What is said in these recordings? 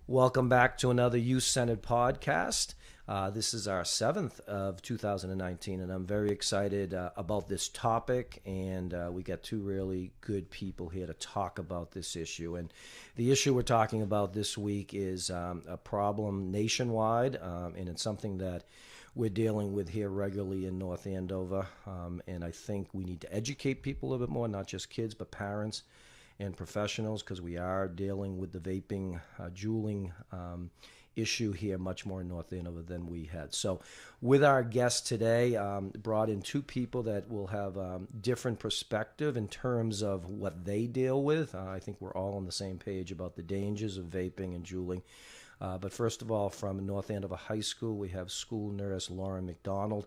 Welcome back to another youth-centered podcast. This is our 7th of 2019, and I'm very excited about this topic, and we got two really good people here to talk about this issue. And the issue we're talking about this week is a problem nationwide, and it's something that we're dealing with here regularly in North Andover, and I think we need to educate people a little bit more, not just kids, but parents and professionals, because we are dealing with the vaping, Juuling issue here much more in North Andover than we had. So with our guest today, brought in two people that will have different perspective in terms of what they deal with. I think we're all on the same page about the dangers of vaping and Juuling. But first of all, from North Andover High School, we have school nurse Lauren McDonald,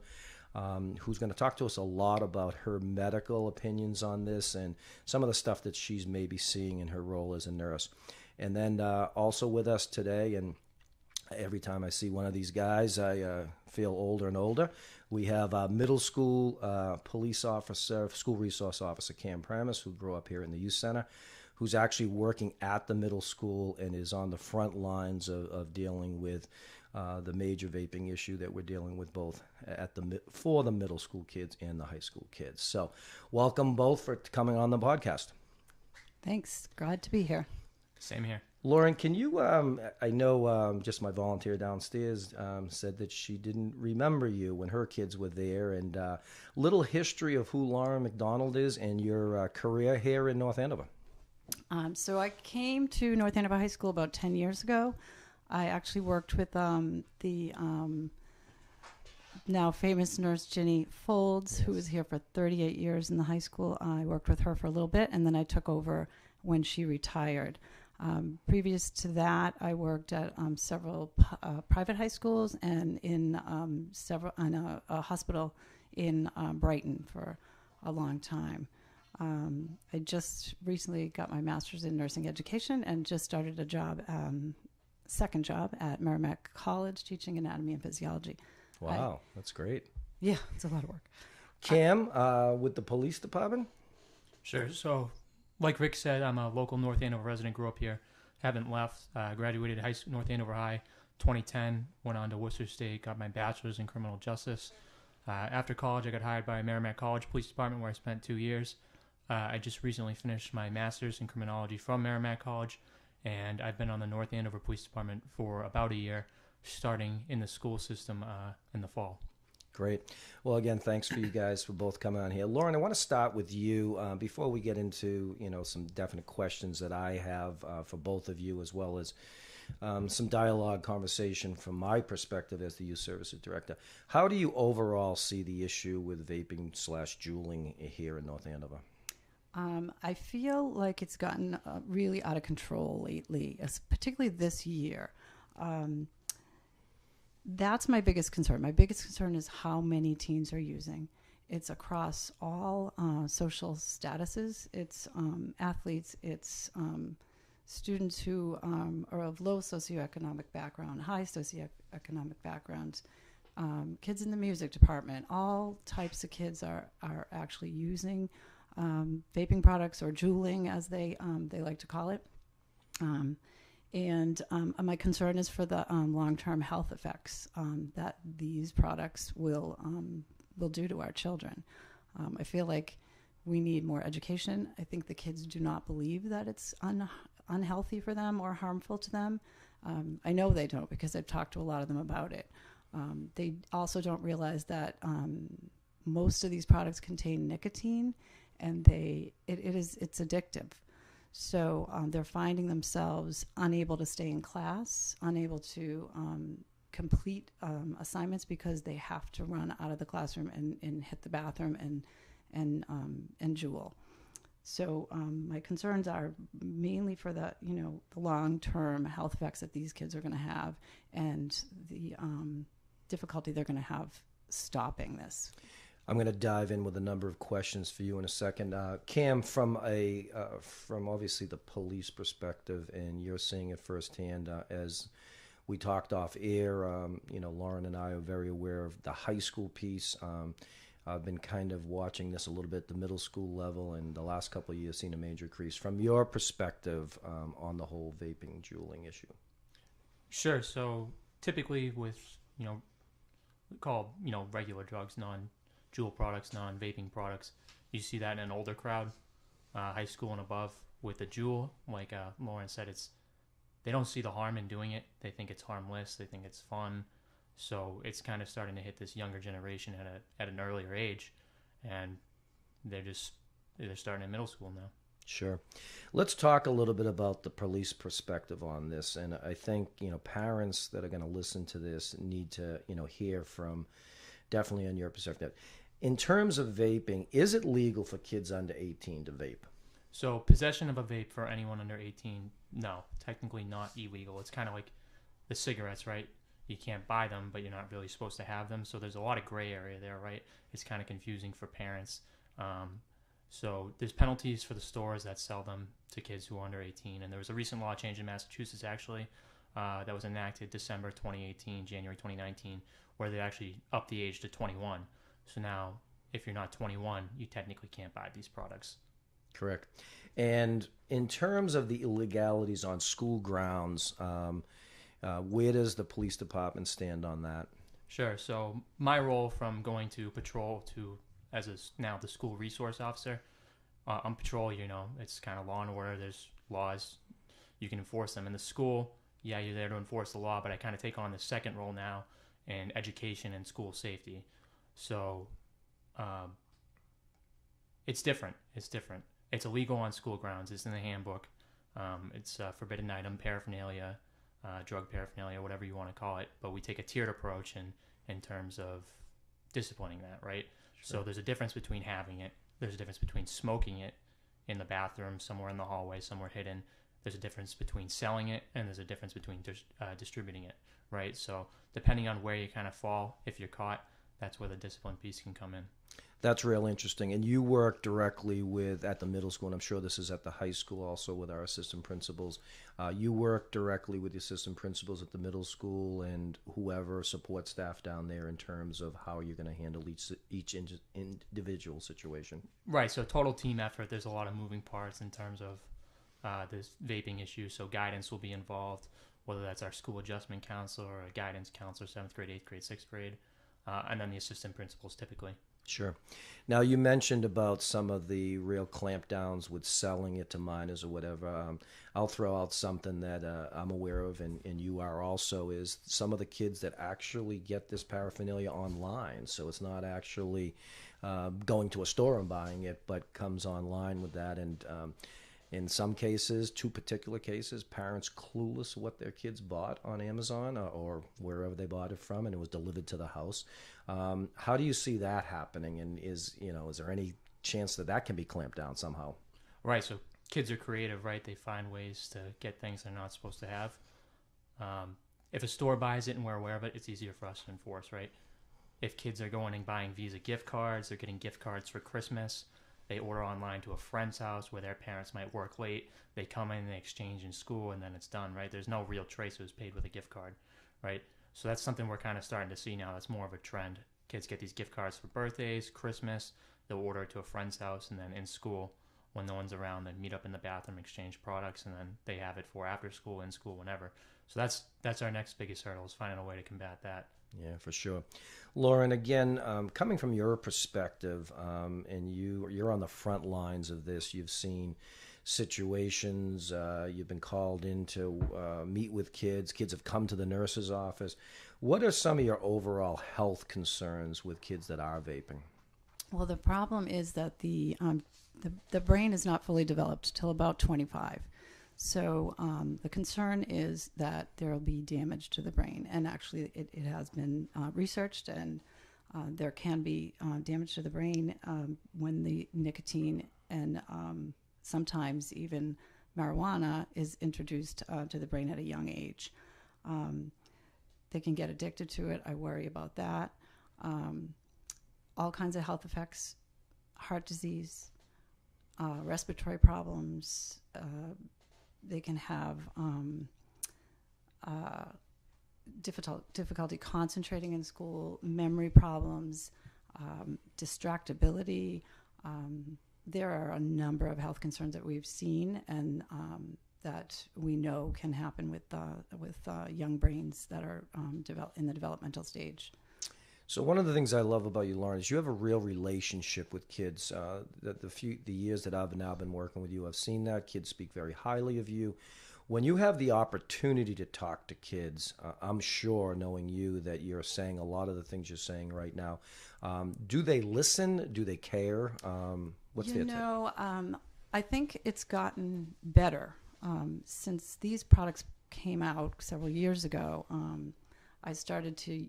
who's going to talk to us a lot about her medical opinions on this and some of the stuff that she's maybe seeing in her role as a nurse. And then also with us today, and every time I see one of these guys, I feel older and older, we have middle school police officer, school resource officer Cam Pramas, who grew up here in the youth center, who's actually working at the middle school and is on the front lines of dealing with the major vaping issue that we're dealing with both for the middle school kids and the high school kids. So welcome both for coming on the podcast. Thanks. Glad to be here. Same here. Lauren, can you, I know just my volunteer downstairs said that she didn't remember you when her kids were there, and little history of who Lauren McDonald is and your career here in North Andover. So I came to North Andover High School about 10 years ago. I actually worked with the now famous nurse Ginny Folds, who was here for 38 years in the high school. I worked with her for a little bit, and then I took over when she retired. Previous to that, I worked at several private high schools and in a hospital in Brighton for a long time. I just recently got my master's in nursing education and just started a job, second job at Merrimack College, teaching anatomy and physiology. Wow, that's great. Yeah, it's a lot of work. Cam, with the police department? Sure. So, like Rick said, I'm a local North Andover resident, grew up here, haven't left, graduated North Andover High 2010, went on to Worcester State, got my bachelor's in criminal justice. After college, I got hired by Merrimack College Police Department, where I spent 2 years. I just recently finished my master's in criminology from Merrimack College, and I've been on the North Andover Police Department for about a year, starting in the school system in the fall. Great. Well, again, thanks for you guys for both coming on here. Lauren, I want to start with you before we get into some definite questions that I have for both of you, as well as some dialogue conversation from my perspective as the youth services director. How do you overall see the issue with vaping / Juuling here in North Andover? I feel like it's gotten really out of control lately, particularly this year. That's my biggest concern. My biggest concern is how many teens are using. It's across all social statuses. It's athletes. It's students who are of low socioeconomic background, high socioeconomic backgrounds, kids in the music department. All types of kids are actually using vaping products, or Juuling, as they like to call it. And my concern is for the long-term health effects that these products will do to our children. I feel like we need more education. I think the kids do not believe that it's unhealthy for them or harmful to them. I know they don't, because I've talked to a lot of them about it. They also don't realize that most of these products contain nicotine, and it's addictive. So they're finding themselves unable to stay in class, unable to complete assignments because they have to run out of the classroom and hit the bathroom and Juul. So my concerns are mainly for the long-term health effects that these kids are going to have, and the difficulty they're going to have stopping this. I'm going to dive in with a number of questions for you in a second. Cam, from obviously the police perspective, and you're seeing it firsthand, as we talked off air, Lauren and I are very aware of the high school piece. I've been kind of watching this a little bit at the middle school level, and the last couple of years seen a major increase. From your perspective on the whole vaping, Juuling issue. Sure. So typically with, regular drugs, non-Juul products, non-vaping products, you see that in an older crowd, high school and above. With the Juul, like Lauren said, they don't see the harm in doing it. They think it's harmless. They think it's fun. So it's kind of starting to hit this younger generation at an earlier age, and they're starting in middle school now. Sure. Let's talk a little bit about the police perspective on this. And I think, parents that are going to listen to this need to, hear from definitely on your perspective. In terms of vaping, is it legal for kids under 18 to vape? So possession of a vape for anyone under 18, no, technically not illegal. It's kind of like the cigarettes, right? You can't buy them, but you're not really supposed to have them. So there's a lot of gray area there, right? It's kind of confusing for parents. So there's penalties for the stores that sell them to kids who are under 18. And there was a recent law change in Massachusetts, actually, that was enacted December 2018, January 2019, where they actually upped the age to 21. So now, if you're not 21, you technically can't buy these products. Correct. And in terms of the illegalities on school grounds, where does the police department stand on that? Sure. So my role from going to patrol to now the school resource officer, on patrol, it's kind of law and order. There's laws. You can enforce them in the school. Yeah, you're there to enforce the law, but I kind of take on the second role now in education and school safety. So it's different. It's illegal on school grounds. It's in the handbook. It's forbidden item paraphernalia, drug paraphernalia, whatever you want to call it. But we take a tiered approach in terms of disciplining that, right? Sure. So there's a difference between having it. There's a difference between smoking it in the bathroom, somewhere in the hallway, somewhere hidden. There's a difference between selling it, and there's a difference between distributing it, right? So depending on where you kind of fall, if you're caught, that's where the discipline piece can come in. That's real interesting. And you work directly at the middle school, and I'm sure this is at the high school also with our assistant principals. You work directly with the assistant principals at the middle school and whoever support staff down there in terms of how you're going to handle each individual situation. Right. So total team effort. There's a lot of moving parts in terms of this vaping issue. So guidance will be involved, whether that's our school adjustment counselor or a guidance counselor, 7th grade, 8th grade, 6th grade, and then the assistant principals typically. Sure. Now, you mentioned about some of the real clampdowns with selling it to minors or whatever. I'll throw out something that I'm aware of, and you are also, is some of the kids that actually get this paraphernalia online. So it's not actually going to a store and buying it, but comes online with that. And in some cases, 2 particular cases, parents clueless what their kids bought on Amazon or wherever they bought it from, and it was delivered to the house. How do you see that happening? And is there any chance that can be clamped down somehow? Right. So kids are creative, right? They find ways to get things they're not supposed to have. If a store buys it and we're aware of it, it's easier for us to enforce, right? If kids are going and buying Visa gift cards, they're getting gift cards for Christmas. They order online to a friend's house where their parents might work late. They come in, they exchange in school, and then it's done, right? There's no real trace it was paid with a gift card, right? So that's something we're kind of starting to see now. That's more of a trend. Kids get these gift cards for birthdays, Christmas. They'll order it to a friend's house, and then in school, when no one's around, they meet up in the bathroom, exchange products, and then they have it for after school, in school, whenever. So that's our next biggest hurdle, is finding a way to combat that. Yeah, for sure. Lauren, again, coming from your perspective, and you're on the front lines of this, you've seen situations, you've been called in to meet with kids have come to the nurse's office. What are some of your overall health concerns with kids that are vaping? Well, the problem is that the brain is not fully developed till about 25. So the concern is that there will be damage to the brain. And actually, it has been researched, and there can be damage to the brain when the nicotine and sometimes even marijuana is introduced to the brain at a young age. They can get addicted to it. I worry about that. All kinds of health effects, heart disease, respiratory problems. They can have difficulty concentrating in school, memory problems, distractibility. There are a number of health concerns that we've seen, and that we know can happen with young brains that are in the developmental stage. So one of the things I love about you, Lauren, is you have a real relationship with kids. The years that I've now been working with you, I've seen that. Kids speak very highly of you. When you have the opportunity to talk to kids, I'm sure, knowing you, that you're saying a lot of the things you're saying right now. Do they listen? Do they care? What's their take? I think it's gotten better since these products came out several years ago. I started to,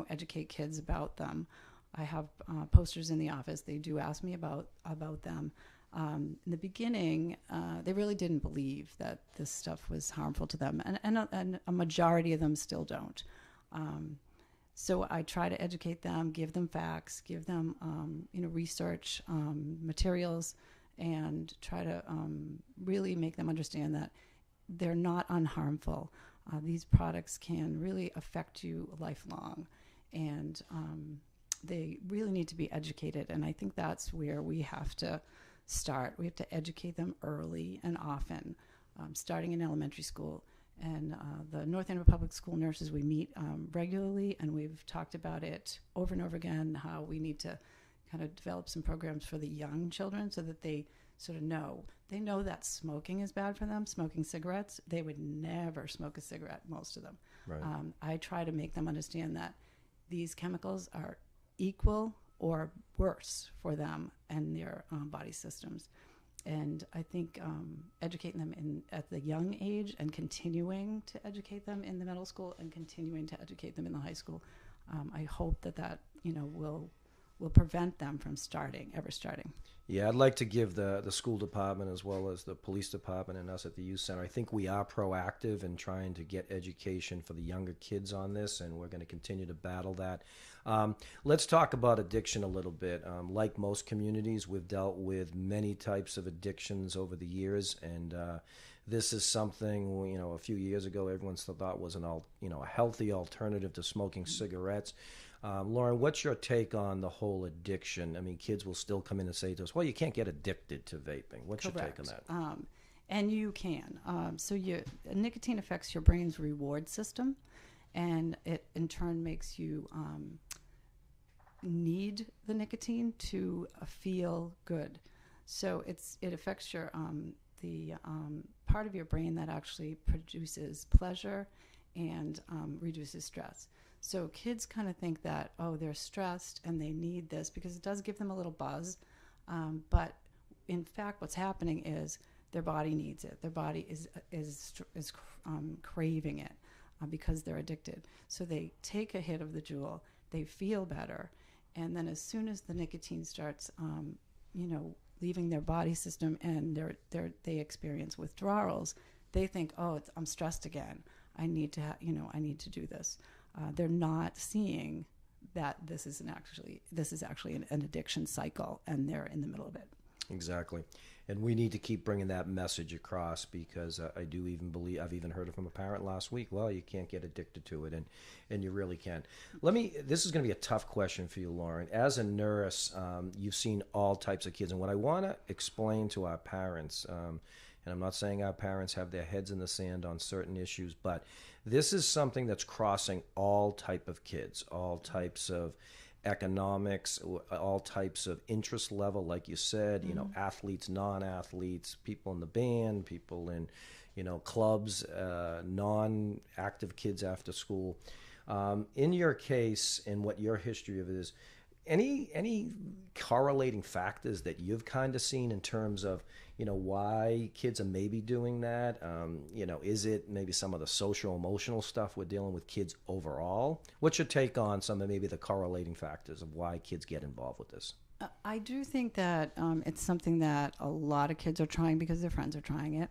educate kids about them. I have posters in the office. They do ask me about them. In the beginning, they really didn't believe that this stuff was harmful to them, and a majority of them still don't. So I try to educate them, give them facts, give them research materials, and try to really make them understand that they're not unharmful. These products can really affect you lifelong, and they really need to be educated. And I think that's where we have to start. We have to educate them early and often, starting in elementary school. And the North Andover Public School nurses, we meet regularly, and we've talked about it over and over again, how we need to kind of develop some programs for the young children so that they sort of know. They know that smoking is bad for them, smoking cigarettes. They would never smoke a cigarette, most of them. Right. I try to make them understand that these chemicals are equal or worse for them and their body systems. And I think educating them at the young age and continuing to educate them in the middle school and continuing to educate them in the high school, I hope that will prevent them from ever starting. Yeah, I'd like to give the school department as well as the police department and us at the youth center, I think we are proactive in trying to get education for the younger kids on this, and we're going to continue to battle that. Let's talk about addiction a little bit. Like most communities, we've dealt with many types of addictions over the years, and this is something, a few years ago everyone thought was a healthy alternative to smoking cigarettes. Lauren, what's your take on the whole addiction? I mean, kids will still come in and say to us, well, you can't get addicted to vaping. What's Correct. Your take on that? And you can. Nicotine affects your brain's reward system, and it in turn makes you need the nicotine to feel good. So it affects your the part of your brain that actually produces pleasure and reduces stress. So kids kind of think that, they're stressed and they need this because it does give them a little buzz. But in fact, what's happening is their body needs it. Their body is craving it because they're addicted. So they take a hit of the Juul, they feel better, and then as soon as the nicotine starts, leaving their body system and they experience withdrawals, they think, I'm stressed again. I need to do this. They're not seeing that this is actually an addiction cycle, and they're in the middle of it. Exactly. And we need to keep bringing that message across, because I do even believe, I've even heard it from a parent last week, well, you can't get addicted to it, and you really can. This is going to be a tough question for you, Lauren. As a nurse, you've seen all types of kids, and what I want to explain to our parents, and I'm not saying our parents have their heads in the sand on certain issues, but this is something that's crossing all type of kids, all types of economics, all types of interest level, like you said, athletes, non-athletes, people in the band, people in, clubs, non-active kids after school. In your case, and what your history of it is, any correlating factors that you've kind of seen in terms of, why kids are maybe doing that? Is it maybe some of the social emotional stuff we're dealing with kids overall? What's your take on some of maybe the correlating factors of why kids get involved with this? I do think that it's something that a lot of kids are trying because their friends are trying it.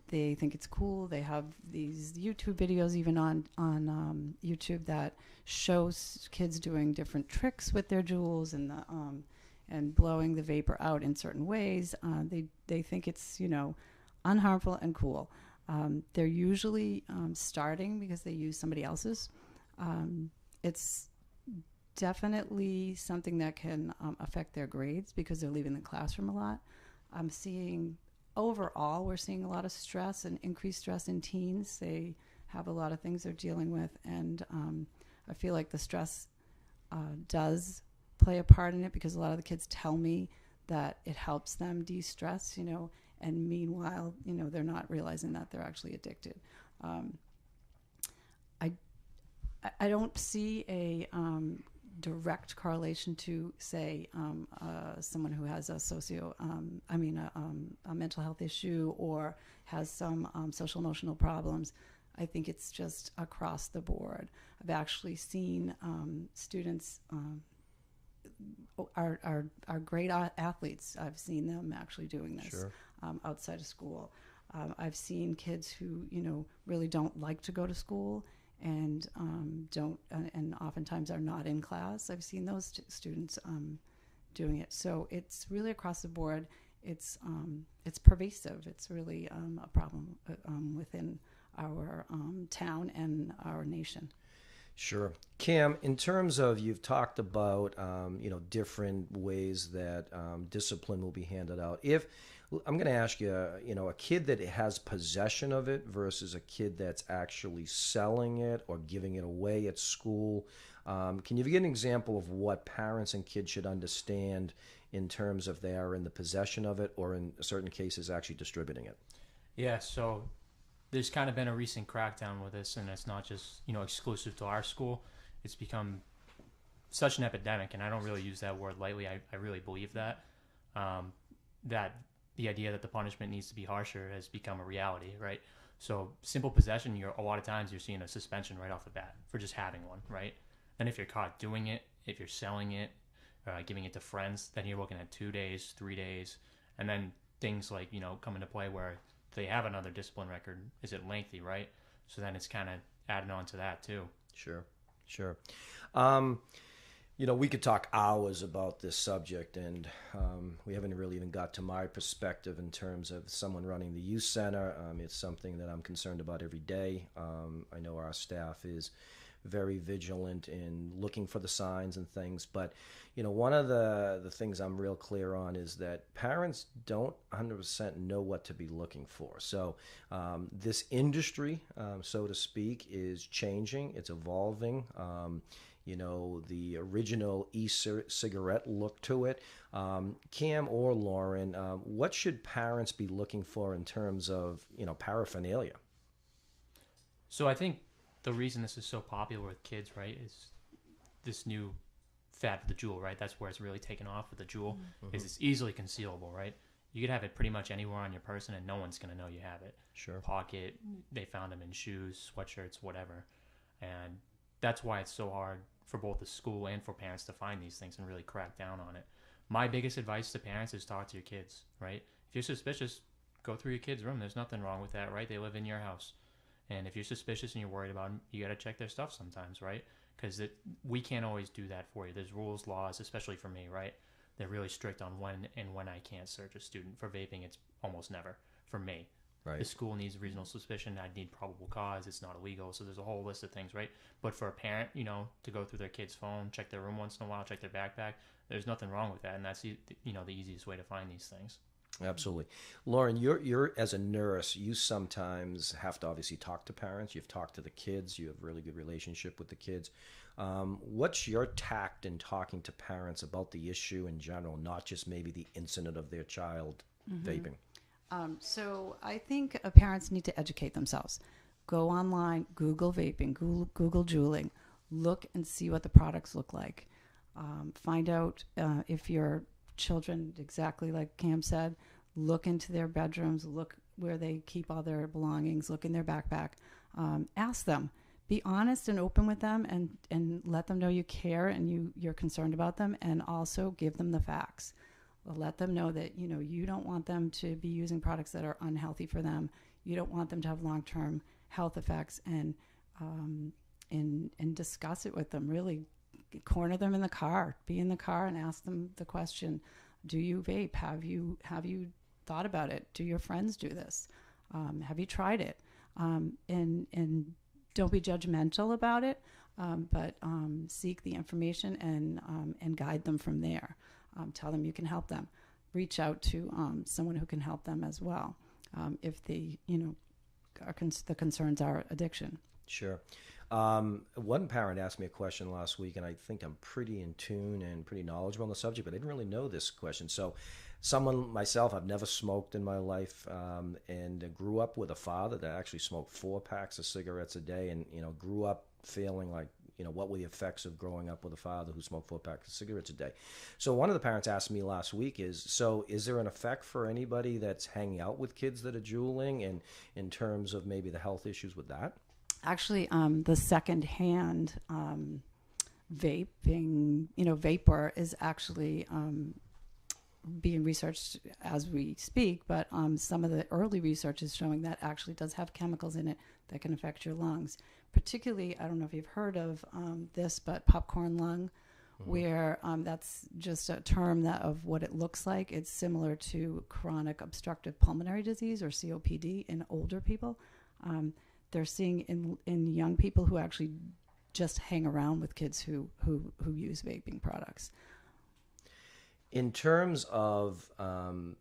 They think it's cool. They have these YouTube videos even on YouTube that shows kids doing different tricks with their Juuls and blowing the vapor out in certain ways. They think it's unharmful and cool. They're usually starting because they use somebody else's. It's definitely something that can affect their grades because they're leaving the classroom a lot. I'm seeing overall, we're seeing a lot of stress and increased stress in teens. They have a lot of things they're dealing with, and I feel like the stress does play a part in it, because a lot of the kids tell me that it helps them de-stress, and meanwhile, they're not realizing that they're actually addicted. I don't see a direct correlation to, say, someone who has a a mental health issue or has some social emotional problems. I think it's just across the board. I've actually seen students are great athletes. I've seen them actually doing this. Sure. Outside of school. I've seen kids who, really don't like to go to school and and oftentimes are not in class. I've seen those students doing it. So it's really across the board. It's pervasive. It's really a problem within our town and our nation. Sure. Cam, in terms of, you've talked about, different ways that discipline will be handed out. If I'm going to ask you, a kid that has possession of it versus a kid that's actually selling it or giving it away at school, can you give an example of what parents and kids should understand in terms of they are in the possession of it or in certain cases actually distributing it? Yeah, so there's kind of been a recent crackdown with this, and it's not just, exclusive to our school. It's become such an epidemic, and I don't really use that word lightly. I really believe that, that the idea that the punishment needs to be harsher has become a reality, right? So simple possession, a lot of times you're seeing a suspension right off the bat for just having one, right? And if you're caught doing it, if you're selling it, giving it to friends, then you're looking at 2 days, 3 days, and then things like, come into play where they have another discipline record. Is it lengthy, right? So then it's kind of adding on to that too. Sure. We could talk hours about this subject, and we haven't really even got to my perspective in terms of someone running the youth center. It's something that I'm concerned about every day. I know our staff is very vigilant in looking for the signs and things, but one of the things I'm real clear on is that parents don't 100% know what to be looking for. So this industry, so to speak, is changing. It's evolving. The original e-cigarette look to it. Cam or Lauren, what should parents be looking for in terms of, paraphernalia? So I think the reason this is so popular with kids, right, is this new fad of the Juul, right? That's where it's really taken off with the Juul, is it's easily concealable, right? You could have it pretty much anywhere on your person and no one's going to know you have it. Sure. Pocket, they found them in shoes, sweatshirts, whatever. And that's why it's so hard for both the school and for parents to find these things and really crack down on it. My biggest advice to parents is talk to your kids, right? If you're suspicious, go through your kid's room. There's nothing wrong with that, right? They live in your house. And if you're suspicious and you're worried about them, you got to check their stuff sometimes, right? Because we can't always do that for you. There's rules, laws, especially for me, right? They're really strict on when I can't search a student. For vaping, it's almost never for me. Right. The school needs reasonable suspicion. I'd need probable cause. It's not illegal. So there's a whole list of things, right? But for a parent, to go through their kid's phone, check their room once in a while, check their backpack, there's nothing wrong with that. And that's, the easiest way to find these things. Absolutely. Lauren, you're as a nurse, you sometimes have to obviously talk to parents. You've talked to the kids. You have a really good relationship with the kids. What's your tact in talking to parents about the issue in general, not just maybe the incident of their child vaping? So I think parents need to educate themselves. Go online, Google vaping, Google Juuling, look and see what the products look like. Find out if your children, exactly like Cam said, look into their bedrooms, look where they keep all their belongings, look in their backpack. Ask them. Be honest and open with them, and let them know you care and you're concerned about them, and also give them the facts. Let them know that you don't want them to be using products that are unhealthy for them. You don't want them to have long-term health effects, and discuss it with them. Really corner them in the car. Be in the car and ask them the question: do you vape? Have you thought about it? Do your friends do this? Have you tried it? And don't be judgmental about it, but seek the information and guide them from there. Tell them you can help them. reach out to someone who can help them as well, if the the concerns are addiction. Sure. One parent asked me a question last week, and I think I'm pretty in tune and pretty knowledgeable on the subject, but I didn't really know this question. So myself, I've never smoked in my life, and grew up with a father that actually smoked 4 packs of cigarettes a day, and, grew up feeling like, what were the effects of growing up with a father who smoked 4 packs of cigarettes a day? So one of the parents asked me last week is there an effect for anybody that's hanging out with kids that are juuling, and in terms of maybe the health issues with that? Actually, the secondhand vaping, vapor is actually being researched as we speak, but some of the early research is showing that actually does have chemicals in it that can affect your lungs. Particularly, I don't know if you've heard of this, but popcorn lung, where that's just a term of what it looks like. It's similar to chronic obstructive pulmonary disease, or COPD, in older people. They're seeing in young people who actually just hang around with kids who use vaping products. In terms of, one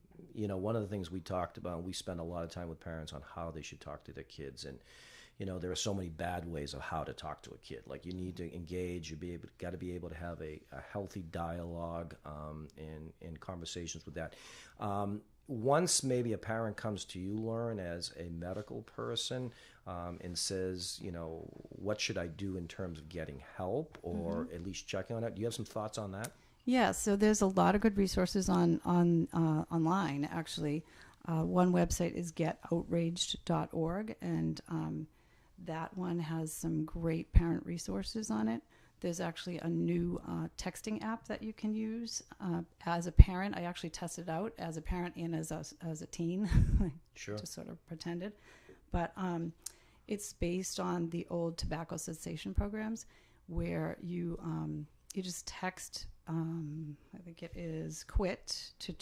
of the things we talked about, we spend a lot of time with parents on how they should talk to their kids. And, there are so many bad ways of how to talk to a kid. Like, you need to engage, got to be able to have a healthy dialogue and conversations with that. Once maybe a parent comes to you, Lauren, as a medical person, and says, what should I do in terms of getting help, or at least checking on it? Do you have some thoughts on that? Yeah, so there's a lot of good resources online, actually. One website is getoutraged.org, and that one has some great parent resources on it. There's actually a new texting app that you can use as a parent. I actually tested it out as a parent and as a teen. Sure. Just sort of pretended. But it's based on the old tobacco cessation programs, where you just text, I think it is QUIT, to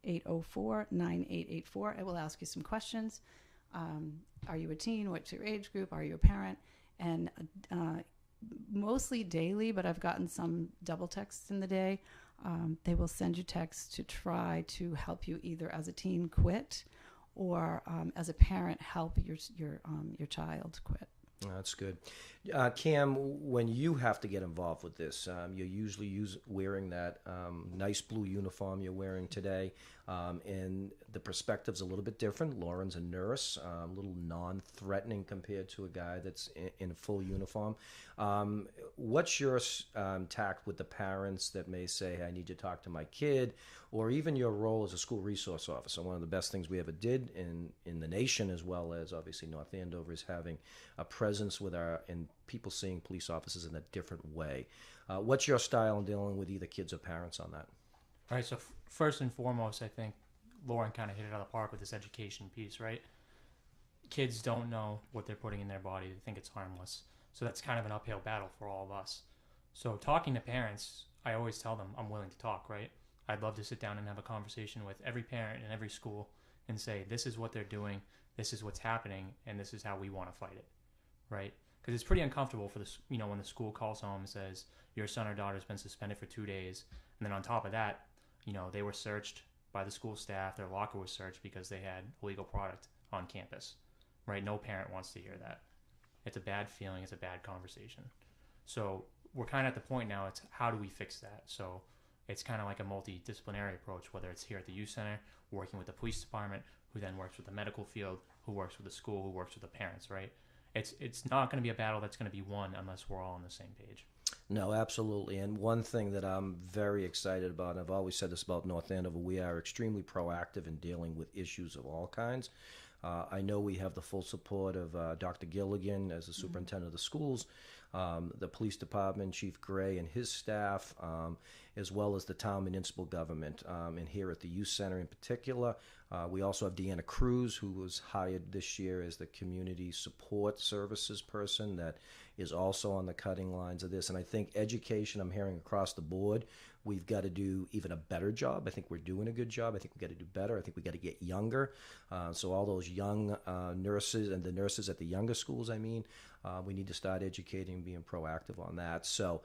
202-804-9884. It will ask you some questions. Are you a teen? What's your age group? Are you a parent? And mostly daily, but I've gotten some double texts in the day. They will send you texts to try to help you either as a teen quit, or as a parent help your child quit. That's good. Cam, when you have to get involved with this, you're usually wearing that nice blue uniform you're wearing today, and the perspective's a little bit different. Lauren's a nurse, a little non-threatening compared to a guy that's in a full uniform. What's your tact with the parents that may say, hey, I need to talk to my kid, or even your role as a school resource officer? One of the best things we ever did in the nation, as well as obviously North Andover, is having a presence and people seeing police officers in a different way. What's your style in dealing with either kids or parents on that? All right, so first and foremost, I think Lauren kind of hit it out of the park with this education piece, right? Kids don't know what they're putting in their body. They think it's harmless. So that's kind of an uphill battle for all of us. So talking to parents, I always tell them I'm willing to talk, right? I'd love to sit down and have a conversation with every parent in every school and say, this is what they're doing, this is what's happening, and this is how we want to fight it, right? Because it's pretty uncomfortable for this, when the school calls home and says, your son or daughter has been suspended for 2 days. And then on top of that, they were searched by the school staff, their locker was searched because they had illegal product on campus, right? No parent wants to hear that. It's a bad feeling, it's a bad conversation. So we're kind of at the point now, it's how do we fix that? So it's kind of like a multidisciplinary approach, whether it's here at the youth center, working with the police department, who then works with the medical field, who works with the school, who works with the parents, right? It's not going to be a battle that's going to be won unless we're all on the same page. No, absolutely. And one thing that I'm very excited about, and I've always said this about North Andover, we are extremely proactive in dealing with issues of all kinds. I know we have the full support of Dr. Gilligan as the superintendent of the schools, the police department, Chief Gray and his staff, as well as the town municipal government. And here at the youth center in particular, We also have Deanna Cruz, who was hired this year as the community support services person that is also on the cutting lines of this. And I think education, I'm hearing across the board, we've got to do even a better job. I think we're doing a good job. I think we've got to do better. I think we've got to get younger. So all those young nurses and the nurses at the younger schools, we need to start educating and being proactive on that. So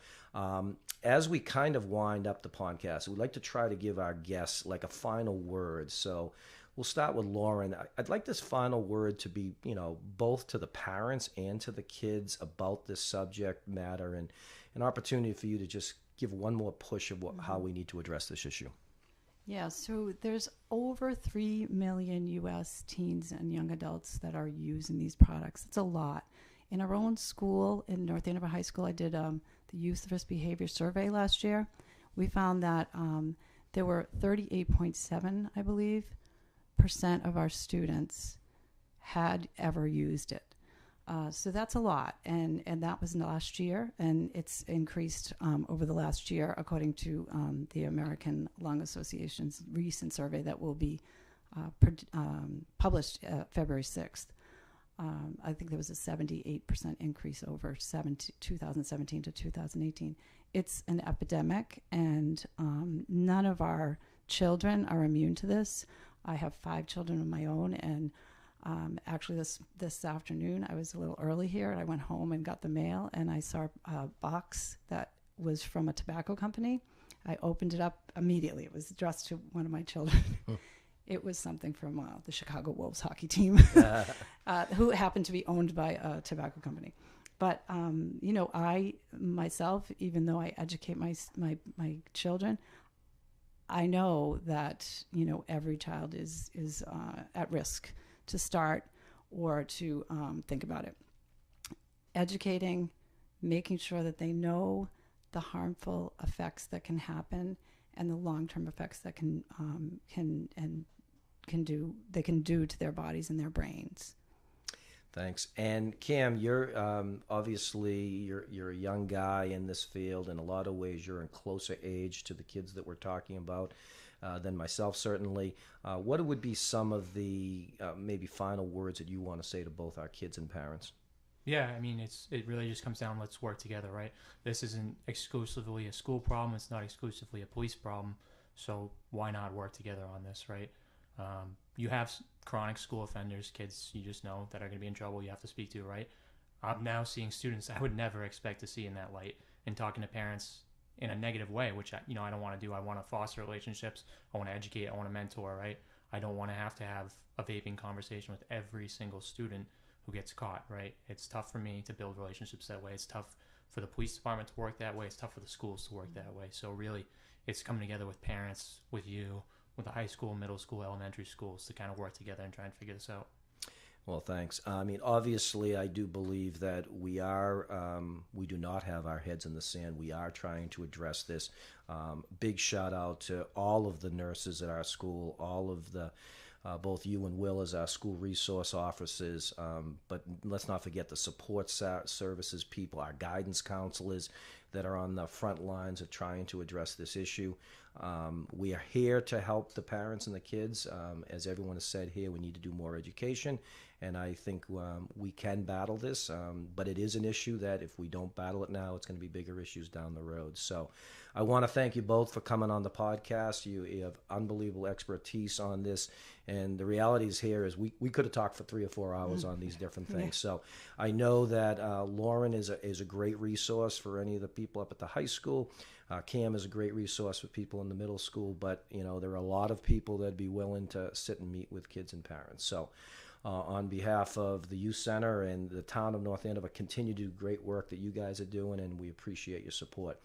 as we kind of wind up the podcast, we'd like to try to give our guests like a final word. So we'll start with Lauren. I'd like this final word to be, both to the parents and to the kids about this subject matter, and an opportunity for you to just give one more push of how we need to address this issue. Yeah, so there's over 3 million U.S. teens and young adults that are using these products. It's a lot. In our own school, in North Andover High School, I did the Youth Risk Behavior Survey last year. We found that there were 38.7, I believe, % of our students had ever used it. So that's a lot, and that was last year, and it's increased over the last year, according to the American Lung Association's recent survey that will be published February 6th. I think there was a 78% increase over 2017 to 2018. It's an epidemic, and none of our children are immune to this. I have 5 children of my own, and actually this afternoon I was a little early here, and I went home and got the mail, and I saw a box that was from a tobacco company. I opened it up immediately. It was addressed to one of my children. It was something from the Chicago Wolves hockey team, who happened to be owned by a tobacco company. But I myself, even though I educate my children, I know that every child is at risk to start or to think about it. Educating, making sure that they know the harmful effects that can happen and the long-term effects that can do to their bodies and their brains. Thanks. And Cam, you're obviously you're a young guy in this field. In a lot of ways, you're in closer age to the kids that we're talking about than myself, certainly. What would be some of the maybe final words that you want to say to both our kids and parents? Yeah, it really just comes down, let's work together, right? This isn't exclusively a school problem. It's not exclusively a police problem. So why not work together on this, right? You have chronic school offenders, kids you just know that are going to be in trouble, you have to speak to, right? I'm now seeing students I would never expect to see in that light, and talking to parents in a negative way, which I don't want to do. I want to foster relationships. I want to educate. I want to mentor, right? I don't want to have a vaping conversation with every single student who gets caught, right? It's tough for me to build relationships that way. It's tough for the police department to work that way. It's tough for the schools to work that way. So really, it's coming together with parents, with you, with the high school, middle school, elementary schools to kind of work together and try and figure this out. Well, thanks. Obviously, I do believe that we do not have our heads in the sand. We are trying to address this. Big shout out to all of the nurses at our school, all of the, both you and Will as our school resource officers, but let's not forget the support services people, our guidance counselors that are on the front lines of trying to address this issue. We are here to help the parents and the kids. As everyone has said here, we need to do more education, and I think we can battle this, but it is an issue that if we don't battle it now, it's going to be bigger issues down the road. So I want to thank you both for coming on the podcast. You have unbelievable expertise on this, and the reality is here is we could have talked for 3 or 4 hours on these different things. Yeah. So I know that Lauren is a great resource for any of the people up at the high school. Cam is a great resource for people in the middle school, but there are a lot of people that'd be willing to sit and meet with kids and parents. So on behalf of the Youth Center and the town of North Andover, continue to do great work that you guys are doing, and we appreciate your support.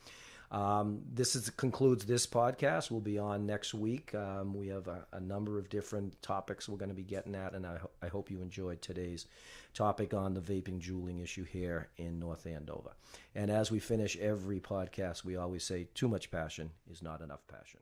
This concludes this podcast. We'll be on next week. We have a number of different topics we're going to be getting at, and I hope you enjoyed today's topic on the vaping Juuling issue here in North Andover. And as we finish every podcast, we always say, too much passion is not enough passion.